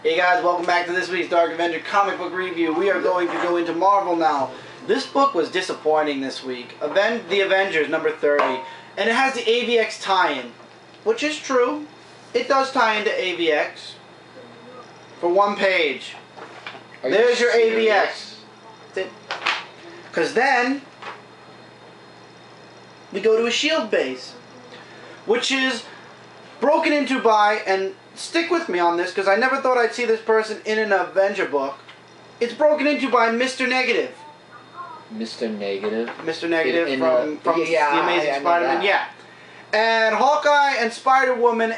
Hey guys, welcome back to this week's Dark Avenger comic book review. We are going to go into Marvel now. This book was disappointing this week. The Avengers, number 30. And it has the AVX tie-in, which is true. It does tie into AVX for one page. There's your AVX. Because then we go to a S.H.I.E.L.D. base, which is broken into by, and stick with me on this because I never thought I'd see this person in an Avenger book. It's broken into by Mr. Negative. Mr. Negative? Mr. Negative from The Amazing Spider-Man. Yeah. And Hawkeye and Spider-Woman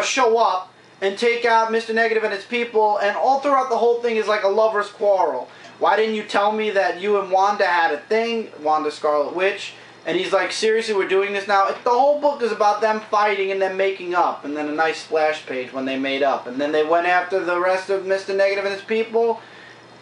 show up and take out Mr. Negative and his people, and all throughout the whole thing is like a lover's quarrel. Why didn't you tell me that you and Wanda had a thing? Wanda Scarlet Witch. And he's like, seriously, we're doing this now? The whole book is about them fighting and them making up. And then a nice splash page when they made up. And then they went after the rest of Mr. Negative and his people.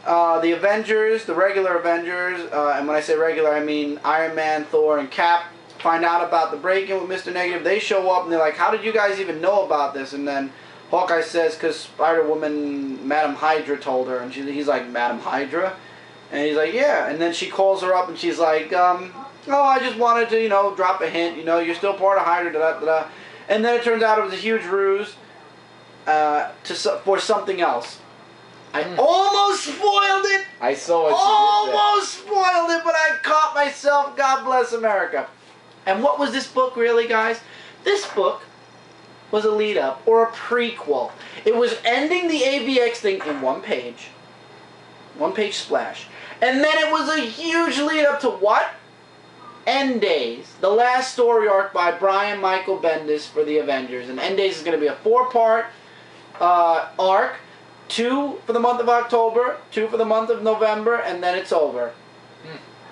The Avengers, the regular Avengers. And when I say regular, I mean Iron Man, Thor, and Cap. Find out about the break-in with Mr. Negative. They show up and they're like, how did you guys even know about this? And then Hawkeye says, because Spider-Woman, Madam Hydra told her. And he's like, Madam Hydra? And he's like, yeah. And then she calls her up and she's like, oh, I just wanted to, drop a hint. You're still part of Hydra, da-da-da-da. And then it turns out it was a huge ruse for something else. I almost spoiled it. I saw what you did there. Almost spoiled it, but I caught myself. God bless America. And what was this book really, guys? This book was a lead-up or a prequel. It was ending the AVX thing in one page. One page splash. And then it was a huge lead-up to what? End Days, the last story arc by Brian Michael Bendis for the Avengers. And End Days is going to be a 4-part arc. 2 for the month of October, 2 for the month of November, and then it's over.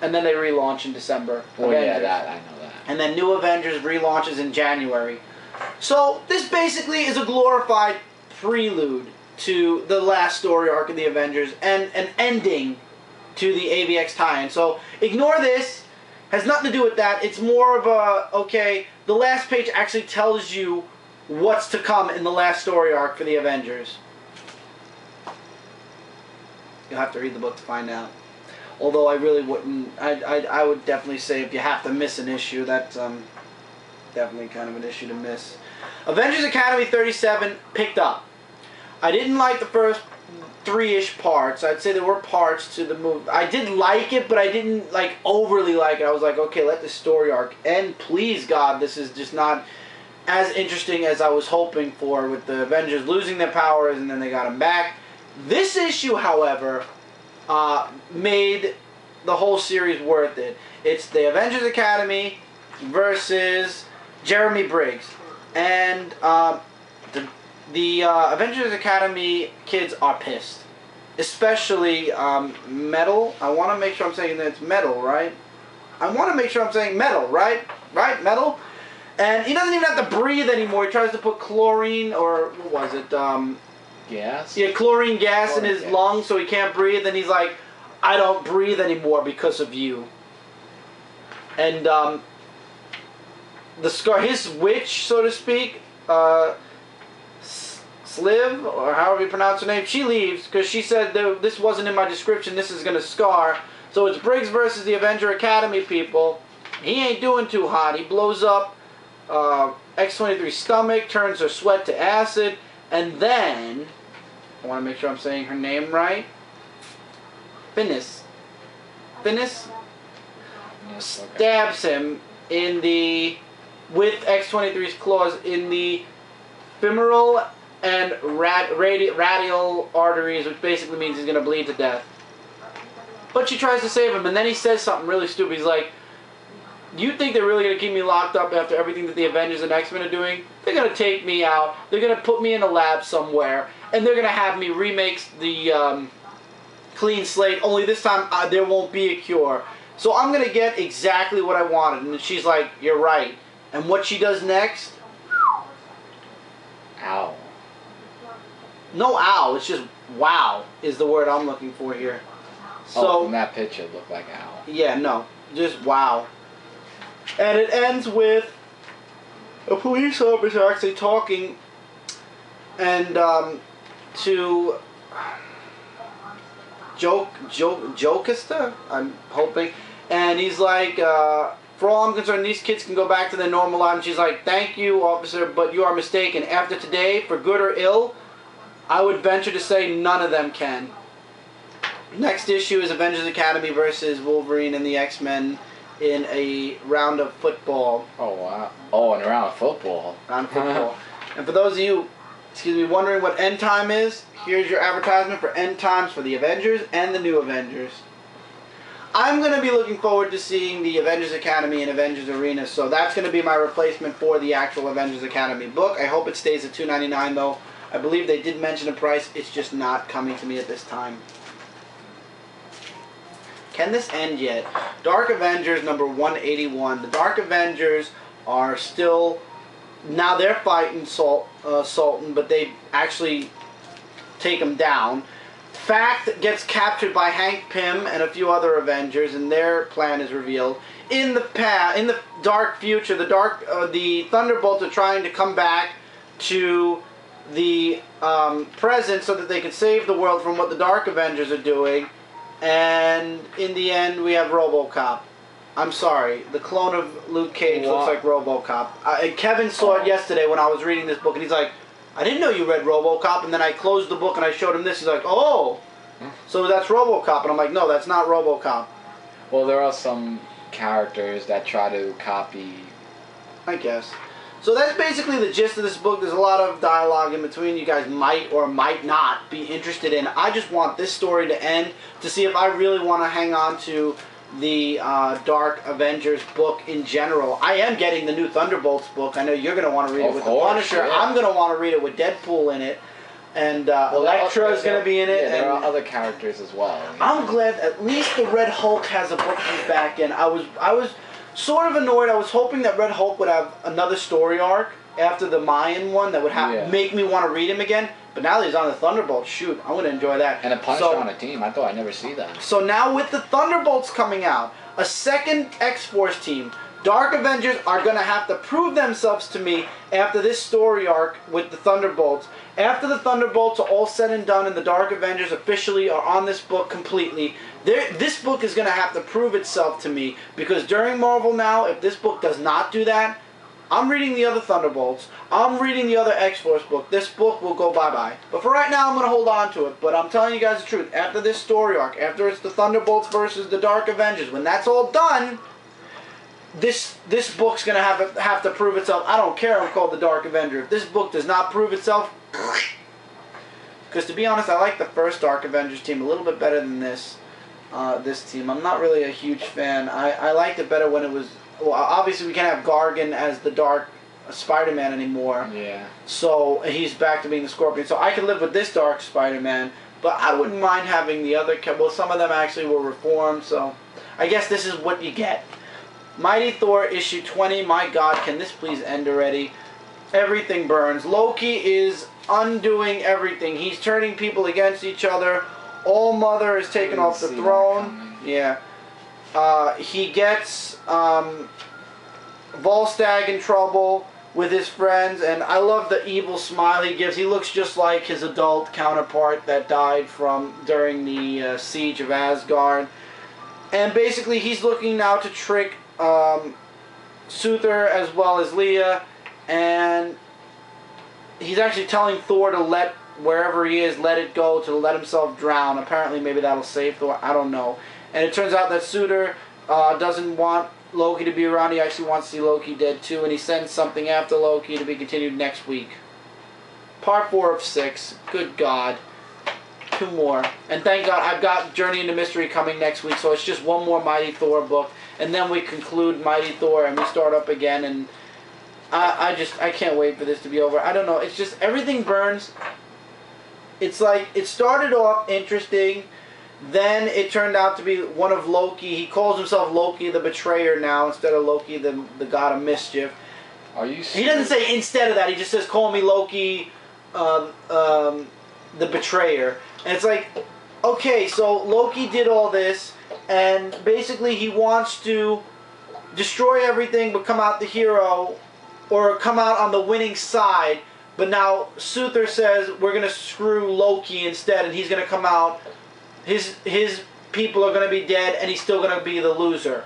And then they relaunch in December. Oh yeah, I know that. And then New Avengers relaunches in January. So this basically is a glorified prelude to the last story arc of the Avengers and an ending to the AVX tie-in. So ignore this. Has nothing to do with that. It's more of a, okay, the last page actually tells you what's to come in the last story arc for the Avengers. You'll have to read the book to find out. Although I really wouldn't, I would definitely say if you have to miss an issue, that's definitely kind of an issue to miss. Avengers Academy 37 picked up. I didn't like the first 3-ish parts. I'd say there were parts to the movie. I did like it, but I didn't overly like it. I was like, okay, let the story arc end. Please, God, this is just not as interesting as I was hoping for with the Avengers losing their powers and then they got them back. This issue, however, made the whole series worth it. It's the Avengers Academy versus Jeremy Briggs. And the Avengers Academy kids are pissed. Especially Metal. I want to make sure I'm saying that it's Metal, right? I want to make sure I'm saying Metal, right? Right? Metal? And he doesn't even have to breathe anymore. He tries to put chlorine, or what was it? Gas? Yeah, chlorine gas in his lungs so he can't breathe. And he's like, I don't breathe anymore because of you. And his witch, so to speak, Sliv, or however you pronounce her name, she leaves because she said this wasn't in my description, this is going to scar. So it's Briggs versus the Avenger Academy people. He ain't doing too hot. He blows up X-23's stomach, turns her sweat to acid, and then, I want to make sure I'm saying her name right, Finis stabs him with X-23's claws in the femoral and radial arteries, which basically means he's going to bleed to death. But she tries to save him, and then he says something really stupid. He's like, do you think they're really going to keep me locked up after everything that the Avengers and X-Men are doing? They're going to take me out, they're going to put me in a lab somewhere, and they're going to have me remake the clean slate, only this time there won't be a cure. So I'm going to get exactly what I wanted. And she's like, you're right. And what she does next? Ow. No ow, it's just wow is the word I'm looking for here. So from that picture it looked like ow. Yeah, no. Just wow. And it ends with a police officer actually talking and to Jokista, I'm hoping, and he's like, for all I'm concerned, these kids can go back to their normal life. And she's like, thank you, officer, but you are mistaken. After today, for good or ill, I would venture to say none of them can. Next issue is Avengers Academy versus Wolverine and the X-Men in a round of football. Oh, wow. Oh, and a round of football. Round of football. And for those of you, wondering what End Time is, here's your advertisement for End Times for the Avengers and the new Avengers. I'm going to be looking forward to seeing the Avengers Academy and Avengers Arena, so that's going to be my replacement for the actual Avengers Academy book. I hope it stays at $2.99 though. I believe they did mention a price, it's just not coming to me at this time. Can this end yet? Dark Avengers number 181. The Dark Avengers are still, now they're fighting Sultan, but they actually take him down. Fact gets captured by Hank Pym and a few other Avengers, and their plan is revealed. In the dark future, the Thunderbolts are trying to come back to the present so that they can save the world from what the Dark Avengers are doing. And in the end, we have RoboCop. I'm sorry, the clone of Luke Cage looks like RoboCop. Kevin saw it yesterday when I was reading this book, and he's like, I didn't know you read RoboCop, and then I closed the book and I showed him this. He's like, oh, so that's RoboCop. And I'm like, no, that's not RoboCop. Well, there are some characters that try to copy. I guess. So that's basically the gist of this book. There's a lot of dialogue in between you guys might or might not be interested in. I just want this story to end to see if I really want to hang on to the Dark Avengers book in general. I am getting the new Thunderbolts book. I know you're going to want to read it with the Punisher. Yeah. I'm going to want to read it with Deadpool in it. And Elektra is going to be in it. Yeah, there are other characters as well. I'm glad at least the Red Hulk has a book he's back in. I was sort of annoyed. I was hoping that Red Hulk would have another story arc after the Mayan one that would make me want to read him again. But now that he's on the Thunderbolts, shoot, I'm going to enjoy that. And a Punisher on a team. I thought I'd never see that. So now with the Thunderbolts coming out, a second X-Force team, Dark Avengers are going to have to prove themselves to me after this story arc with the Thunderbolts. After the Thunderbolts are all said and done and the Dark Avengers officially are on this book completely, this book is going to have to prove itself to me, because during Marvel Now, if this book does not do that, I'm reading the other Thunderbolts, I'm reading the other X-Force book, this book will go bye-bye. But for right now, I'm going to hold on to it. But I'm telling you guys the truth, after this story arc, after it's the Thunderbolts versus the Dark Avengers, when that's all done, this book's going to have to prove itself. I don't care I'm called the Dark Avenger. If this book does not prove itself, because to be honest, I like the first Dark Avengers team a little bit better than this team. I'm not really a huge fan. I liked it better when it was... Well, obviously we can't have Gargan as the Dark Spider-Man anymore. Yeah. So he's back to being the Scorpion. So I could live with this Dark Spider-Man, but I wouldn't mind having the other... Well, some of them actually were reformed, so I guess this is what you get. Mighty Thor issue 20. My God, can this please end already? Everything burns. Loki is undoing everything. He's turning people against each other. All-Mother is taken off the throne. Yeah. He gets Volstagg in trouble with his friends, and I love the evil smile he gives. He looks just like his adult counterpart that died during the siege of Asgard. And basically he's looking now to trick Suther as well as Leah, and he's actually telling Thor to let wherever he is, let it go, to let himself drown. Apparently maybe that'll save Thor, I don't know. And it turns out that Suther doesn't want Loki to be around. He actually wants to see Loki dead too, and he sends something after Loki to be continued next week. Part 4 of 6. Good God. 2 more. And thank God I've got Journey into Mystery coming next week, so it's just one more Mighty Thor book, and then we conclude Mighty Thor and we start up again, and I can't wait for this to be over. I don't know, it's just everything burns. It's like, it started off interesting, then it turned out to be one of Loki. He calls himself Loki the Betrayer now instead of Loki the God of Mischief. Are you serious? He doesn't say instead of that, he just says call me Loki the Betrayer. And it's like, okay, so Loki did all this, and basically he wants to destroy everything but come out the hero, or come out on the winning side, But now Suther says we're gonna screw Loki instead, and he's gonna come out. His people are gonna be dead, and he's still gonna be the loser.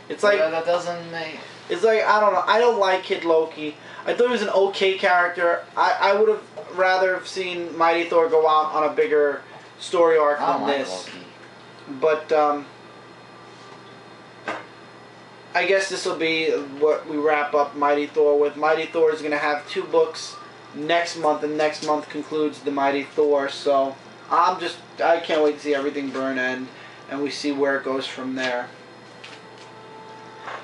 It's like that doesn't make. It's like I don't know. I don't like Kid Loki. I thought he was an okay character. I would have rather have seen Mighty Thor go out on a bigger story arc than this. Loki. But I guess this will be what we wrap up Mighty Thor with. Mighty Thor is going to have 2 books next month, and next month concludes the Mighty Thor. So I can't wait to see everything burn end, and we see where it goes from there.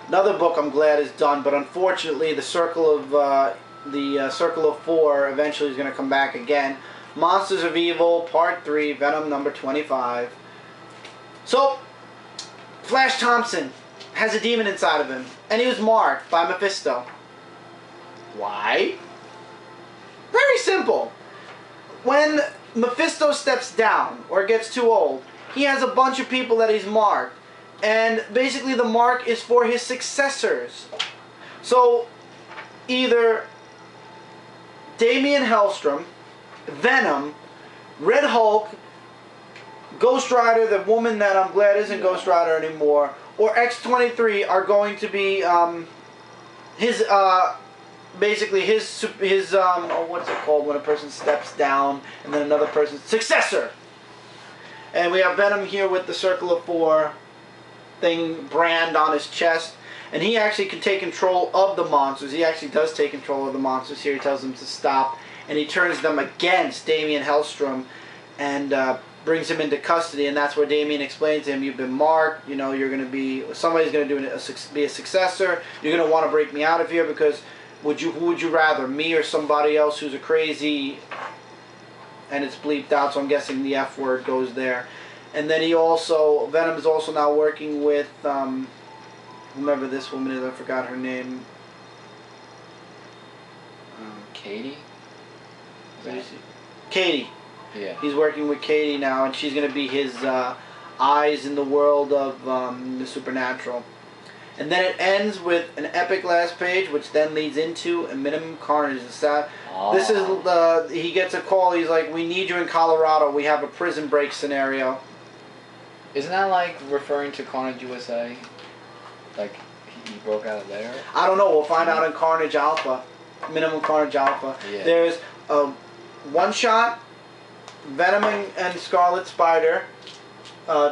Another book I'm glad is done, but unfortunately the Circle of 4 eventually is going to come back again. Monsters of Evil Part 3, Venom number 25. So, Flash Thompson has a demon inside of him, and he was marked by Mephisto. Why? Very simple. When Mephisto steps down or gets too old, he has a bunch of people that he's marked. And basically the mark is for his successors. So either Damian Hellstrom, Venom, Red Hulk, Ghost Rider, the woman that I'm glad isn't Ghost Rider anymore, or X-23 are going to be basically his what's it called when a person steps down and then another person's successor. And we have Venom here with the Circle of 4 brand on his chest, and he actually can take control of the monsters. He actually does take control of the monsters here. He tells them to stop, and he turns them against Damian Hellstrom and brings him into custody. And that's where Damian explains to him, you've been marked, you know, you're going to be, somebody's going to be a successor, you're going to want to break me out of here, because who would you rather, me or somebody else who's a crazy, and it's bleeped out, so I'm guessing the F word goes there. And then Venom is also now working with, whomever this woman is, I forgot her name. Katie? Katie. Yeah. He's working with Katie now, and she's going to be his eyes in the world of the supernatural. And then it ends with an epic last page, which then leads into a Minimum Carnage. This is he gets a call. He's like, "We need you in Colorado. We have a prison break scenario." Isn't that like referring to Carnage USA? Like he broke out of there? I don't know. We'll find out in Carnage Alpha, Minimum Carnage Alpha. Yeah. There's a one-shot Venom and Scarlet Spider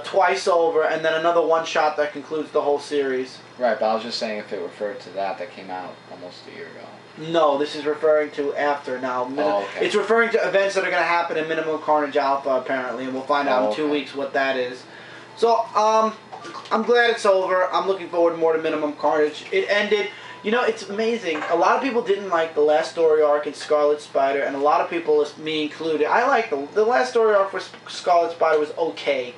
twice over, and then another one-shot that concludes the whole series. Right, but I was just saying if it referred to that came out almost a year ago. No, this is referring to after now. Okay. It's referring to events that are going to happen in Minimum Carnage Alpha, apparently, and we'll find out in 2 weeks what that is. So, I'm glad it's over. I'm looking forward more to Minimum Carnage. It ended. You know, it's amazing. A lot of people didn't like the last story arc in Scarlet Spider, and a lot of people, me included, I like the last story arc for Scarlet Spider was okay.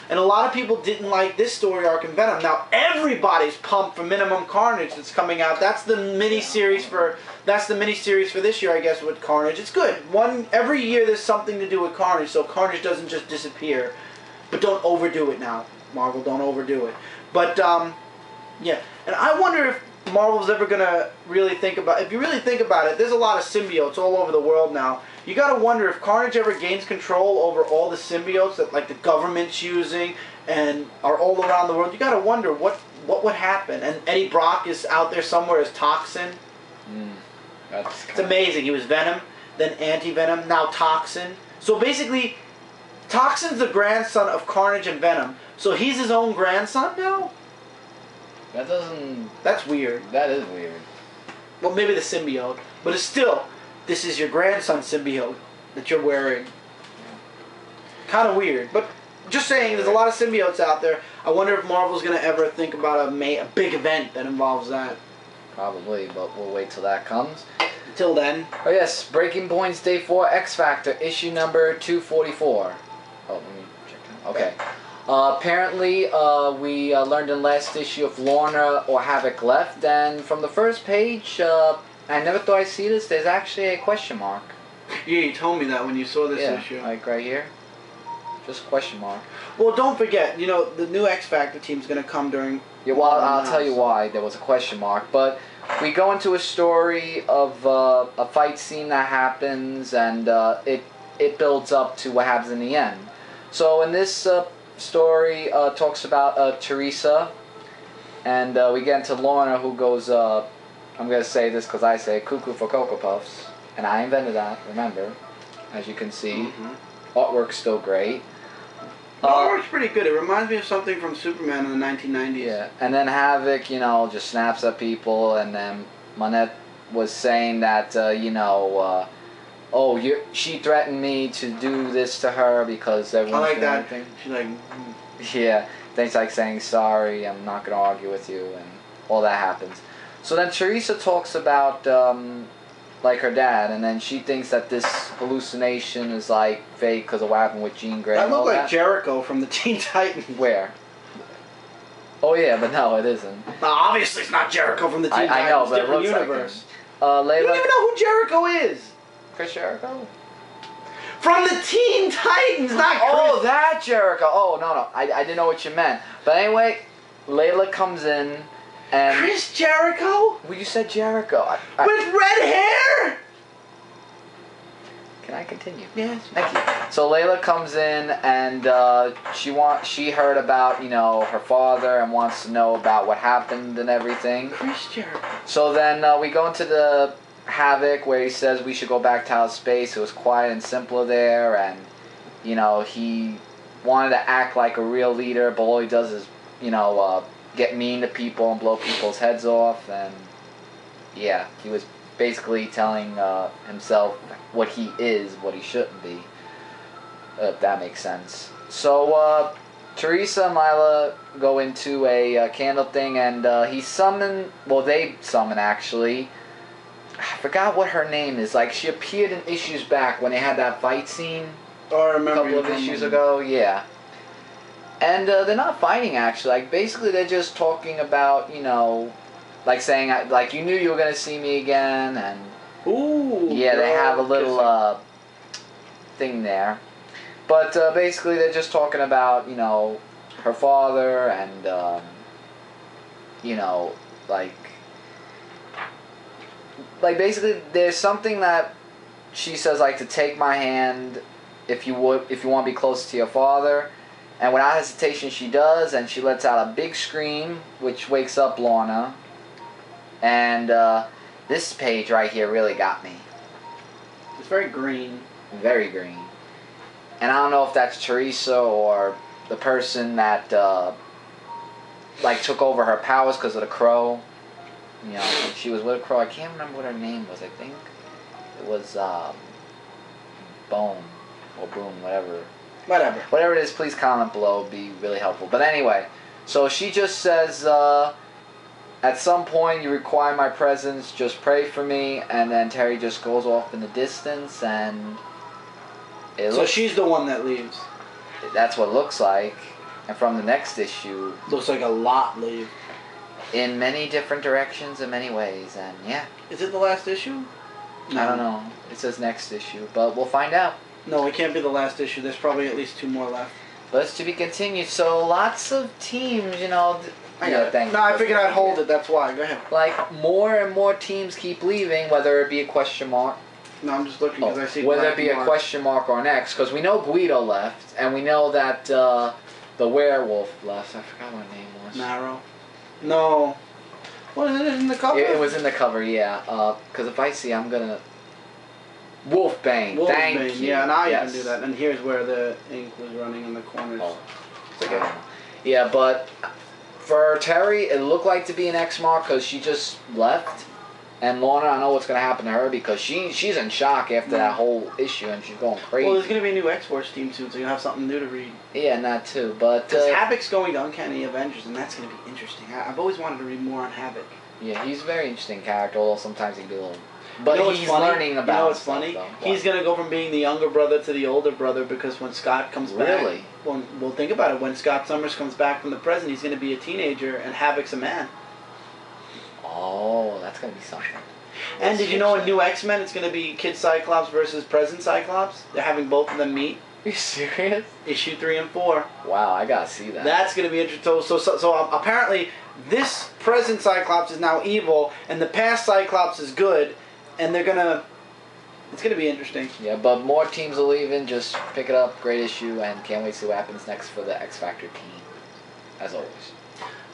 And a lot of people didn't like this story arc in Venom. Now everybody's pumped for Minimum Carnage that's coming out. That's the mini-series for this year, I guess, with Carnage. It's good. Every year there's something to do with Carnage, so Carnage doesn't just disappear. But don't overdo it now, Marvel. Don't overdo it. But yeah, and I wonder if Marvel's ever gonna really think about. If you really think about it, there's a lot of symbiotes all over the world now. You gotta wonder if Carnage ever gains control over all the symbiotes that like the government's using and are all around the world. You gotta wonder what would happen. And Eddie Brock is out there somewhere as Toxin. It's amazing. He was Venom, then Anti-Venom, now Toxin. So basically, Toxin's the grandson of Carnage and Venom. So he's his own grandson now? That's weird. That is weird. Well, maybe the symbiote. But it's still, this is your grandson's symbiote that you're wearing. Kind of weird. But just saying, there's a lot of symbiotes out there. I wonder if Marvel's going to ever think about a big event that involves that. Probably, but we'll wait till that comes. Until then. Oh yes, Breaking Points Day 4 X Factor, issue number 244. Oh, let me check that. Okay. Apparently, we learned in the last issue of Lorna or Havoc left, and from the first page, I never thought I'd see this, there's actually a question mark. Yeah, you told me that when you saw this issue. Like right here. Just question mark. Well, don't forget, you know, the new X Factor team's going to come during... Yeah, well, I'll tell you why there was a question mark, but we go into a story of a fight scene that happens, and it builds up to what happens in the end. So in this story, talks about Teresa, and we get into Lorna, who goes, I'm going to say this because I say cuckoo for Cocoa Puffs, and I invented that, remember, as you can see. Artwork's still great. Artwork's pretty good. It reminds me of something from Superman in the 1990s. Yeah, and then Havoc, you know, just snaps at people, and then Monette was saying that, she threatened me to do this to her because everyone's I like that. Anything. She's like, Yeah, things like saying sorry, I'm not going to argue with you, and all that happens. So then Teresa talks about, like her dad, and then she thinks that this hallucination is like fake because of what happened with Jean Grey. that looked like Jericho from the Teen Titans. Where? Oh yeah, but no, it isn't. No, obviously it's not Jericho from the Teen Titans. I know, but different it looks universe. Like You don't even know who Jericho is. Chris Jericho? From the Teen Titans, not Chris. Oh, that Jericho. Oh, no. I didn't know what you meant. But anyway, Layla comes in, and... Chris Jericho? Well, you said Jericho. With red hair? Can I continue? Yes. Thank you. So Layla comes in, and she heard about, her father and wants to know about what happened and everything. Chris Jericho. So then we go into the Havoc, where he says we should go back to outer space. It was quiet and simpler there, and he wanted to act like a real leader, but all he does is get mean to people and blow people's heads off. And yeah, he was basically telling himself what he is, what he shouldn't be, if that makes sense. So Teresa and Lila go into a candle thing, and they summon actually. I forgot what her name is. Like, she appeared in issues back when they had that fight scene. Oh, I remember. A couple of issues ago, yeah. And they're not fighting, actually. Like, basically, they're just talking about, like saying, like, you knew you were going to see me again, and... Ooh. Yeah, they have a little thing there. But basically, they're just talking about, her father and, like basically there's something that she says, like, to take my hand if you want to be close to your father, and without hesitation she does, and she lets out a big scream which wakes up Lorna. And this page right here really got me. It's very green. Very green. And I don't know if that's Teresa or the person that took over her powers because of the crow. She was with a crow. I can't remember what her name was. I think it was Bone or Boom, whatever. Whatever it is, please comment below. It'd be really helpful. But anyway, so she just says, at some point you require my presence, just pray for me. And then Terry just goes off in the distance, and so she's the one that leaves. That's what it looks like. And from the next issue, looks like a lot leave. In many different directions, in many ways, and yeah. Is it the last issue? No. I don't know. It says next issue, but we'll find out. No, it can't be the last issue. There's probably at least 2 more left. But it's to be continued. So lots of teams, I figured I'd hold it. That's why. Go ahead. Like, more and more teams keep leaving, whether it be a question mark. No, I'm just looking because I see. Whether it be a question mark or an X, because we know Guido left, and we know that the werewolf left. I forgot what her name was. Narrow. No. What is it in the cover? It was in the cover, yeah. Because if I see, I'm gonna... Wolfbane. Thank you. Yeah, now you can do that. And here's where the ink was running in the corners. Oh. It's okay. Yeah, but for Terry, it looked like to be an X mark because she just left. And Lorna, I know what's going to happen to her because she's in shock after that whole issue, and she's going crazy. Well, there's going to be a new X-Force team soon, so you'll have something new to read. Yeah, and that too, but... Because Havoc's going to Uncanny Avengers, and that's going to be interesting. I've always wanted to read more on Havoc. Yeah, he's a very interesting character, although sometimes he can be a little... But he's learning about... You know what's funny? He's going to go from being the younger brother to the older brother because when Scott comes back... Really? Well, think about it. When Scott Summers comes back from the present, he's going to be a teenager, and Havoc's a man. Oh, that's going to be something. And did you know in New X-Men it's going to be Kid Cyclops versus Present Cyclops? They're having both of them meet. Are you serious? Issue 3 and 4. Wow, I gotta see that. That's going to be interesting. So apparently this present Cyclops is now evil, and the past Cyclops is good, and they're gonna. It's gonna be interesting. Yeah, but more teams are leaving. Just pick it up. Great issue, and can't wait to see what happens next for the X Factor team. As always.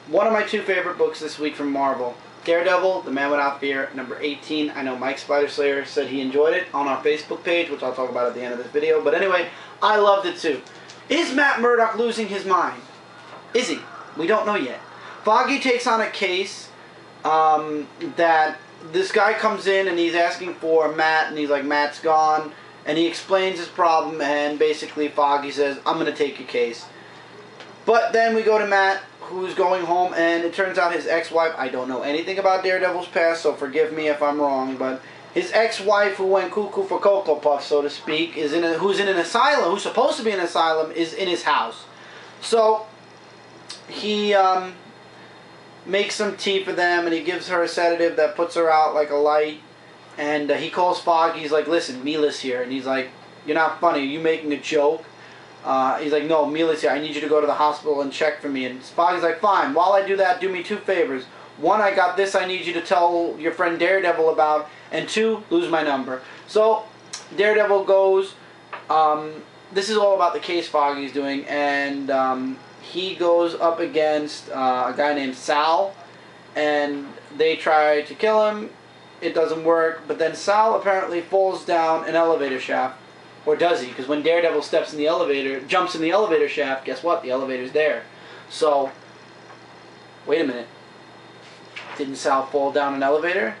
One of my 2 favorite books this week from Marvel. Daredevil, The Man Without Fear, number 18. I know Mike Spider-Slayer said he enjoyed it on our Facebook page, which I'll talk about at the end of this video. But anyway, I loved it too. Is Matt Murdock losing his mind? Is he? We don't know yet. Foggy takes on a case that this guy comes in and he's asking for Matt, and he's like, Matt's gone. And he explains his problem, and basically Foggy says, I'm going to take your case. But then we go to Matt, who's going home, and it turns out his ex-wife, I don't know anything about Daredevil's past, so forgive me if I'm wrong, but his ex-wife, who went cuckoo for Cocoa Puffs, so to speak, who's in an asylum, who's supposed to be in an asylum, is in his house. So he makes some tea for them, and he gives her a sedative that puts her out like a light, and he calls Foggy. He's like, listen, Mila's here, and he's like, you're not funny, are you making a joke? He's like, no, Mila's here, I need you to go to the hospital and check for me. And Foggy's like, fine, while I do that, do me 2 favors. 1, I got this I need you to tell your friend Daredevil about, and 2, lose my number. So Daredevil goes, this is all about the case Foggy's doing, and he goes up against a guy named Sal, and they try to kill him. It doesn't work, but then Sal apparently falls down an elevator shaft. Or does he? Because when Daredevil steps in the elevator, jumps in the elevator shaft, guess what? The elevator's there. So, wait a minute. Didn't Sal fall down an elevator?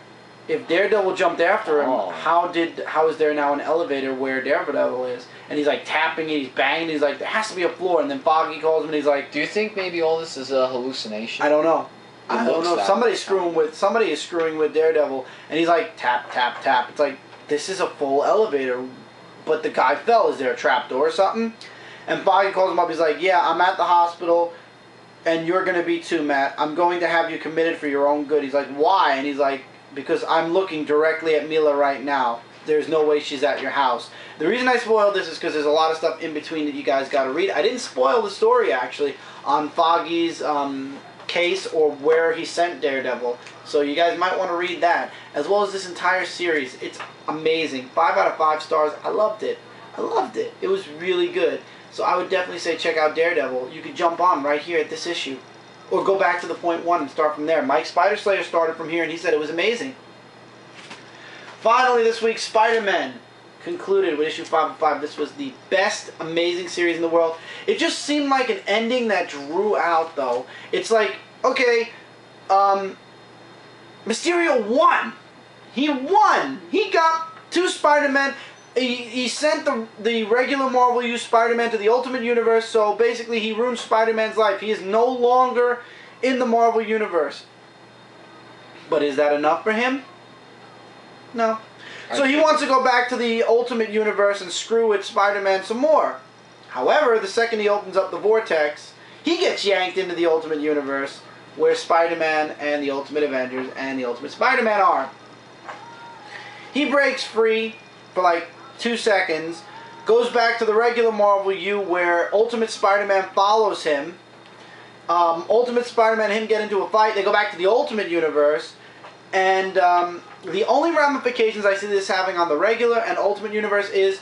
If Daredevil jumped after him, how is there now an elevator where Daredevil is? And he's like tapping it, he's banging, he's like, there has to be a floor. And then Foggy calls him and he's like, do you think maybe all this is a hallucination? I don't know. I don't know. Somebody is screwing with Daredevil, and he's like, tap, tap, tap. It's like, this is a full elevator. But the guy fell. Is there a trapdoor or something? And Foggy calls him up. He's like, yeah, I'm at the hospital, and you're going to be too, Matt. I'm going to have you committed for your own good. He's like, why? And he's like, because I'm looking directly at Mila right now. There's no way she's at your house. The reason I spoiled this is because there's a lot of stuff in between that you guys got to read. I didn't spoil the story, actually, on Foggy's case or where he sent Daredevil. So you guys might want to read that, as well as this entire series. It's amazing. 5 out of 5 stars. I loved it. I loved it. It was really good. So I would definitely say check out Daredevil. You could jump on right here at this issue, or go back to the point 1 and start from there. Mike Spider-Slayer started from here, and he said it was amazing. Finally, this week, Spider-Man concluded with issue 5 of 5. This was the best amazing series in the world. It just seemed like an ending that drew out, though. It's like, okay, Mysterio won. He won. He got 2 Spider-Men. He sent the regular Marvel U Spider-Man to the Ultimate Universe, so basically he ruined Spider-Man's life. He is no longer in the Marvel Universe. But is that enough for him? No. So he wants to go back to the Ultimate Universe and screw with Spider-Man some more. However, the second he opens up the vortex, he gets yanked into the Ultimate Universe, where Spider-Man and the Ultimate Avengers and the Ultimate Spider-Man are. He breaks free for like 2 seconds, goes back to the regular Marvel U where Ultimate Spider-Man follows him. Ultimate Spider-Man and him get into a fight. They go back to the Ultimate Universe, and the only ramifications I see this having on the regular and Ultimate Universe is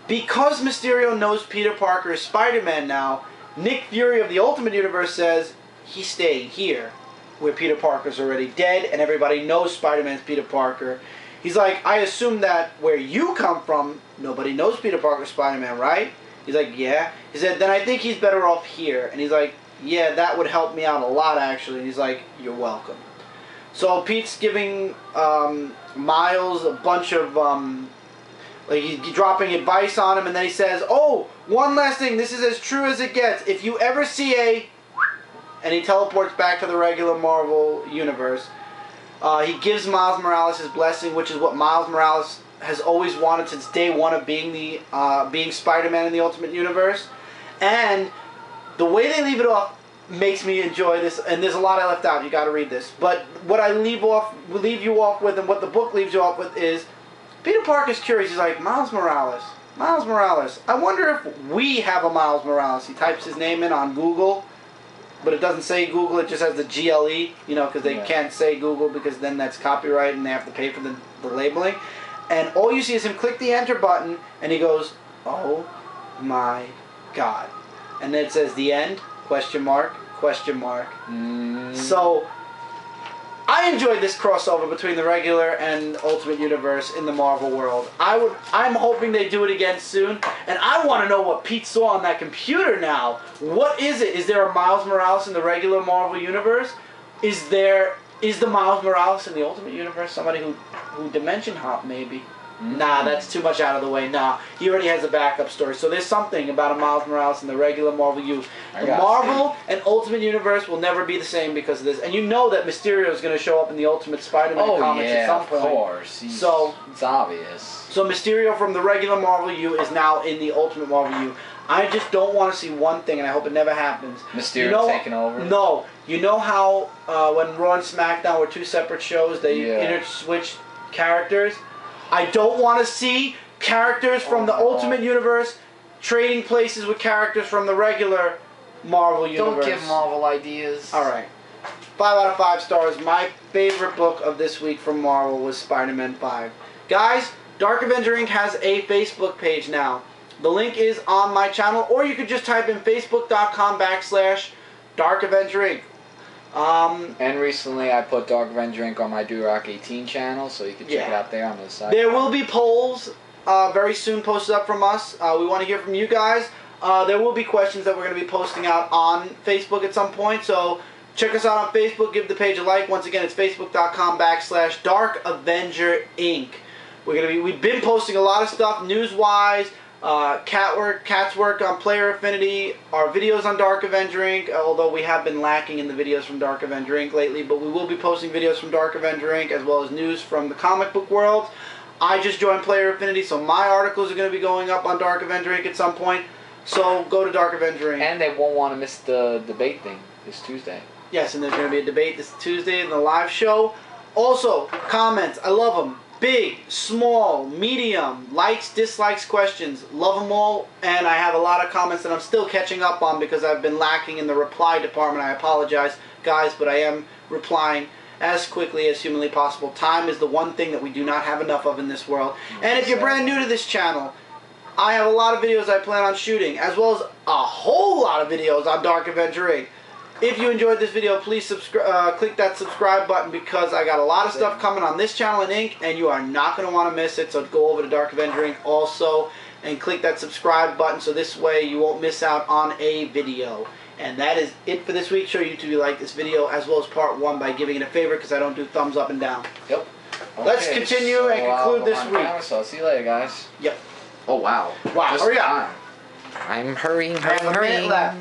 because Mysterio knows Peter Parker is Spider-Man now, Nick Fury of the Ultimate Universe says he's staying here where Peter Parker's already dead and everybody knows Spider-Man's Peter Parker. He's like, I assume that where you come from, nobody knows Peter Parker's Spider-Man, right? He's like, yeah. He said, then I think he's better off here. And he's like, yeah, that would help me out a lot, actually. And he's like, you're welcome. So Pete's giving Miles a bunch of, like he's dropping advice on him, and then he says, oh, one last thing, this is as true as it gets. If you ever see a, and he teleports back to the regular Marvel Universe, he gives Miles Morales his blessing, which is what Miles Morales has always wanted since day 1 of being being Spider-Man in the Ultimate Universe. And the way they leave it off makes me enjoy this, and there's a lot I left out. You got to read this. But what I leave you off with, and what the book leaves you off with, is Peter Parker's curious. He's like, Miles Morales. I wonder if we have a Miles Morales. He types his name in on Google. but it doesn't say Google. It just has the GLE, you know, because they can't say Google because then that's copyright and they have to pay for the labeling. And all you see is him click the enter button, and he goes, "Oh my God," and then it says the end question mark question mark. So I enjoyed this crossover between the regular and Ultimate Universe in the Marvel world. I'm hoping they do it again soon, and I want to know what Pete saw on that computer now. What is it? Is there a Miles Morales in the regular Marvel Universe? Is the Miles Morales in the Ultimate Universe somebody who dimension hop maybe? Nah, that's too much out of the way. Nah, he already has a backup story. So there's something about a Miles Morales in the regular Marvel U. The Marvel and Ultimate Universe will never be the same because of this. And you know that Mysterio is going to show up in the Ultimate Spider-Man comics at some point. Of course. So it's obvious. So Mysterio from the regular Marvel U is now in the Ultimate Marvel U. I just don't want to see one thing, and I hope it never happens. Mysterio taking over? No. You know how when Raw and SmackDown were two separate shows, they interswitched characters? I don't want to see characters from the Ultimate Universe trading places with characters from the regular Marvel Universe. Don't give Marvel ideas. Alright. 5 out of 5 stars. My favorite book of this week from Marvel was Spider-Man 5. Guys, Dark Avenger Inc. has a Facebook page now. The link is on my channel, or you could just type in facebook.com/DarkAvengerINC. And recently I put Dark Avenger Inc. on my Durock 18 channel, so you can check it out there on the site. There will be polls very soon posted up from us. We want to hear from you guys. There will be questions that we're going to be posting out on Facebook at some point, so check us out on Facebook. Give the page a like. Once again, it's facebook.com/DarkAvengerINC. We've been posting a lot of stuff news-wise. Cat's work on Player Affinity, our videos on Dark Avenger Inc., although we have been lacking in the videos from Dark Avenger Inc. lately, but we will be posting videos from Dark Avenger Inc. as well as news from the comic book world. I just joined Player Affinity, so my articles are going to be going up on Dark Avenger Inc. at some point, so go to Dark Avenger Inc. And they won't want to miss the debate thing this Tuesday. Yes, and there's going to be a debate this Tuesday in the live show. Also, comments, I love them. Big, small, medium, likes, dislikes, questions. Love them all, and I have a lot of comments that I'm still catching up on because I've been lacking in the reply department. I apologize, guys, but I am replying as quickly as humanly possible. Time is the one thing that we do not have enough of in this world. And if you're brand new to this channel, I have a lot of videos I plan on shooting, as well as a whole lot of videos on Dark Avenger Inc. If you enjoyed this video, please click that subscribe button because I got a lot of stuff coming on this channel and Inc. and you are not going to want to miss it. So go over to Dark Avenger Inc. also and click that subscribe button so this way you won't miss out on a video. And that is it for this week. Show YouTube you like this video as well as part 1 by giving it a favorite because I don't do thumbs up and down. Yep. Okay, let's continue and conclude this week. So I'll see you later, guys. Yep. Oh, wow. Wow, hurry up. I'm hurrying, I have a minute left.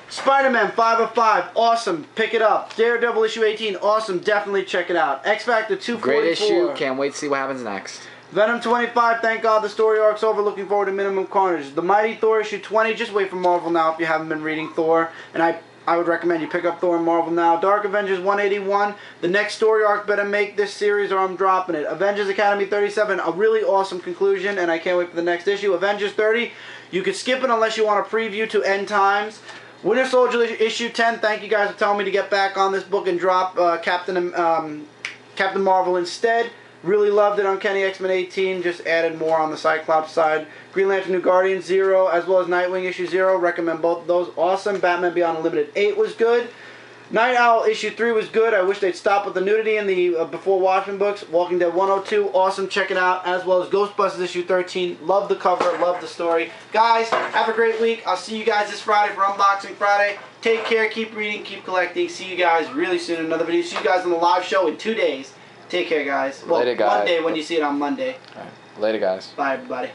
Spider-Man 5 of 5, awesome, pick it up. Daredevil issue 18, awesome, definitely check it out. X-Factor 244. Great issue, can't wait to see what happens next. Venom 25, thank God the story arc's over, looking forward to Minimum Carnage. The Mighty Thor issue 20, just wait for Marvel now if you haven't been reading Thor. And I would recommend you pick up Thor and Marvel now. Dark Avengers 181, the next story arc better make this series or I'm dropping it. Avengers Academy 37, a really awesome conclusion and I can't wait for the next issue. Avengers 30, you could skip it unless you want a preview to End Times. Winter Soldier issue 10, thank you guys for telling me to get back on this book and drop Captain Marvel instead. Really loved it on Kenny X-Men 18, just added more on the Cyclops side. Green Lantern New Guardians 0, as well as Nightwing issue 0, recommend both of those, awesome. Batman Beyond Unlimited 8 was good. Night Owl issue 3 was good. I wish they'd stop with the nudity in the Before Watchmen books. Walking Dead 102, awesome, check it out. As well as Ghostbusters issue 13, love the cover, love the story. Guys, have a great week. I'll see you guys this Friday for Unboxing Friday. Take care, keep reading, keep collecting. See you guys really soon in another video. See you guys on the live show in 2 days. Take care, guys. Well, later, guys. Monday when you see it on Monday. All right. Later, guys. Bye, everybody.